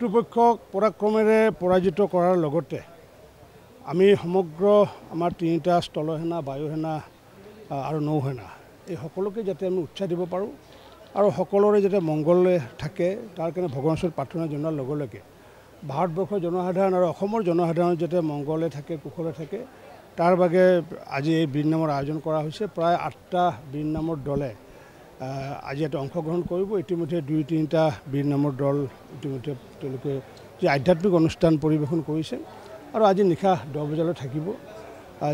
শত্ৰুপক্ষক পৰাক্ৰমেৰে পৰাজিত কৰাৰ লগতে আমি সমগ্ৰ আমাৰ তিনিটা স্থলসেনা, বায়ুসেনা আৰু নৌসেনা এই সকলোকে যাতে আমি উৎসাহ দিব পাৰোঁ আৰু সকলোৰে যাতে মংগলে থাকে তাৰ কাৰণে ভগৱানৰ ওচৰত প্ৰাৰ্থনা জনোৱাৰ লগে লগে ভাৰতবৰ্ষৰ জনসাধাৰণ আৰু অসমৰ জনসাধাৰণ যাতে মংগলে থাকে, কুশলে থাকে তাৰ বাবে আজি এই বীৰ নামৰ আয়োজন কৰা হৈছে। প্ৰায় 8টা বীৰ নামৰ দলে আজি ইয়াতে অংশগ্ৰহণ কৰিব। ইতিমধ্যে 2-3টা বীৰ নামৰ দল ইতিমধ্যে তেওঁলোকে যি আধ্যাত্মিক অনুষ্ঠান পৰিৱেশন কৰিছে আৰু আজি নিশা 10 বজালৈ থাকিব।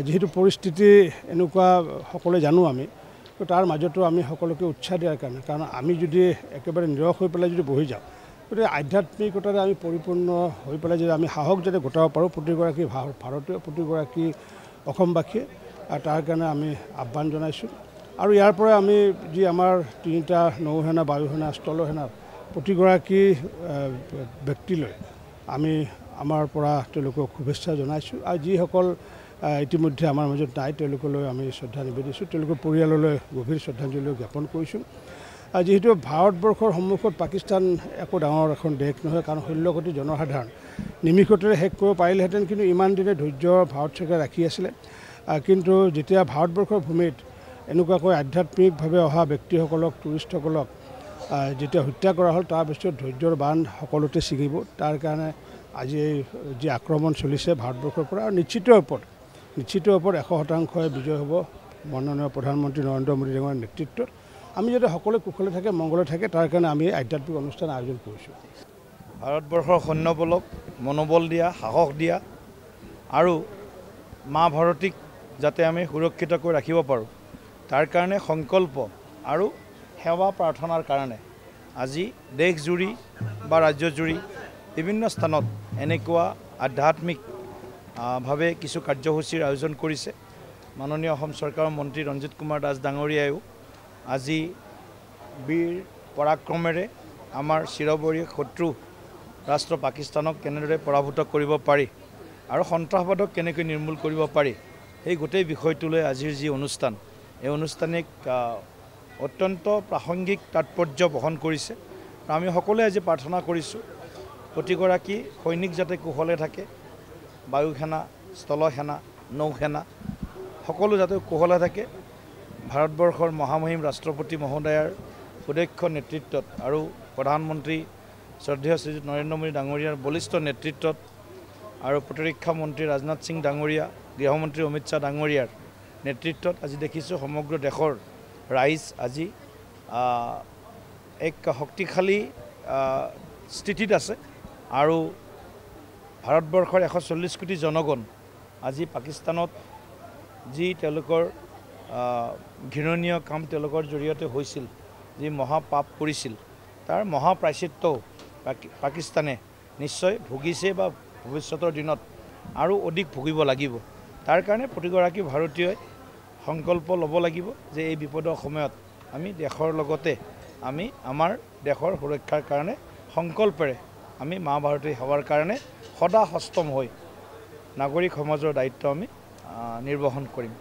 যিহেতু পৰিস্থিতি এনেকুৱা সকলোৱে জানো আমি, তো তাৰ মাজতো আমি সকলোকে উৎসাহ দিয়াৰ কাৰণে, কাৰণ আমি যদি একেবাৰে নিৰস হৈ পেলাই যদি বহি যাওঁ, গতিকে আধ্যাত্মিকতাৰে আমি পৰিপূৰ্ণ হৈ পেলাই যদি আমি সাহস যাতে গোটাব পাৰোঁ প্ৰতিগৰাকী ভাৰতীয়, প্ৰতিগৰাকী অসমবাসীয়ে, তাৰ কাৰণে আমি আহ্বান জনাইছোঁ। আৰু ইয়াৰ পৰা আমি যি আমাৰ 3টা নৌসেনা, বায়ুসেনা, স্থলসেনাৰ প্ৰতিগৰাকী ব্যক্তিলৈ আমি আমাৰ পৰা তেওঁলোকক শুভেচ্ছা জনাইছোঁ। আৰু যিসকল ইতিমধ্যে আমাৰ মাজত নাই তেওঁলোকলৈ আমি শ্ৰদ্ধা নিবেদিছোঁ, তেওঁলোকৰ পৰিয়াললৈ গভীৰ শ্ৰদ্ধাঞ্জলি জ্ঞাপন কৰিছোঁ। যিহেতু ভাৰতবৰ্ষৰ সন্মুখত পাকিস্তান একো ডাঙৰ এখন দেশ নহয়, কাৰণ 16 কোটি জনসাধাৰণ নিমিষতেৰে শেষ কৰিব পাৰিলেহেঁতেন, কিন্তু ইমান দিনে ধৈৰ্য ভাৰত চৰকাৰে ৰাখি আছিলে। কিন্তু যেতিয়া ভাৰতবৰ্ষৰ ভূমিত এনেকুৱাকৈ আধ্যাত্মিকভাৱে অহা ব্যক্তিসকলক, টুৰিষ্টসকলক যেতিয়া হত্যা কৰা হ'ল, তাৰপিছত ধৈৰ্যৰ বান্ধ সকলোতে ছিগিব। তাৰ কাৰণে আজি এই যি আক্ৰমণ চলিছে ভাৰতবৰ্ষৰ পৰা, আৰু নিশ্চিত ওপৰত 100% বিজয় হ'ব মাননীয় প্ৰধানমন্ত্ৰী নৰেন্দ্ৰ মোদী ডাঙৰীয়াৰ নেতৃত্বত। আমি যাতে সকলোৱে কুশলে থাকে, মংগলে থাকে, তাৰ কাৰণে আমি আধ্যাত্মিক অনুষ্ঠান আয়োজন কৰিছোঁ। ভাৰতবৰ্ষৰ সৈন্যবলক মনোবল দিয়া, সাহস দিয়া আৰু মা ভাৰতীক যাতে আমি সুৰক্ষিত কৰি ৰাখিব পাৰোঁ তাৰ কাৰণে সংকল্প আৰু সেৱা প্ৰাৰ্থনাৰ কাৰণে আজি দেশজুৰি বা ৰাজ্যজুৰি বিভিন্ন স্থানত এনেকুৱা আধ্যাত্মিকভাৱে কিছু কাৰ্যসূচীৰ আয়োজন কৰিছে। মাননীয় অসম চৰকাৰৰ মন্ত্ৰী ৰঞ্জিত কুমাৰ দাস ডাঙৰীয়ায়ো আজি বীৰ পৰাক্ৰমেৰে আমাৰ চিৰবৈৰী শত্ৰু ৰাষ্ট্ৰ পাকিস্তানক কেনেদৰে পৰাভূত কৰিব পাৰি আৰু সন্ত্ৰাসবাদক কেনেকৈ নিৰ্মূল কৰিব পাৰি, সেই গোটেই বিষয়টোলৈ আজিৰ যি অনুষ্ঠান, এই অনুষ্ঠানিক অত্যন্ত প্ৰাসংগিক তাৎপৰ্য বহন কৰিছে। আমি সকলোৱে আজি প্ৰাৰ্থনা কৰিছোঁ প্ৰতিগৰাকী সৈনিক যাতে কুশলে থাকে, বায়ুসেনা, স্থলসেনা, নৌসেনা সকলো যাতে কুশলে থাকে। ভাৰতবৰ্ষৰ মহামহিম ৰাষ্ট্ৰপতি মহোদয়াৰ সুদক্ষ নেতৃত্বত আৰু প্ৰধানমন্ত্ৰী শ্ৰদ্ধেয় শ্ৰীযুত নৰেন্দ্ৰ মোদী ডাঙৰীয়াৰ বলিষ্ঠ নেতৃত্বত আৰু প্ৰতিৰক্ষা মন্ত্ৰী ৰাজনাথ সিং ডাঙৰীয়া, গৃহমন্ত্ৰী অমিত শ্বাহ ডাঙৰীয়াৰ নেতৃত্বত আজি দেখিছোঁ সমগ্ৰ দেশৰ ৰাইজ আজি এক শক্তিশালী স্থিতিত আছে। আৰু ভাৰতবৰ্ষৰ 140 কোটি জনগণ আজি পাকিস্তানত যি তেওঁলোকৰ ঘৃণনীয় কাম তেওঁলোকৰ জৰিয়তে হৈছিল, যি মহাপাপ কৰিছিল, তাৰ মহাপ্ৰায়শ্চিত্তও পাকিস্তানে নিশ্চয় ভুগিছে বা ভৱিষ্যতৰ দিনত আৰু অধিক ভুগিব লাগিব। তাৰ কাৰণে প্ৰতিগৰাকী ভাৰতীয়ই সংকল্প ল'ব লাগিব যে এই বিপদৰ সময়ত আমি দেশৰ লগতে আমি আমাৰ দেশৰ সুৰক্ষাৰ কাৰণে সংকল্পেৰে আমি মা ভাৰতী সেৱাৰ কাৰণে সদা সষ্টম হৈ নাগৰিক সমাজৰ দায়িত্ব আমি নিৰ্বহন কৰিম।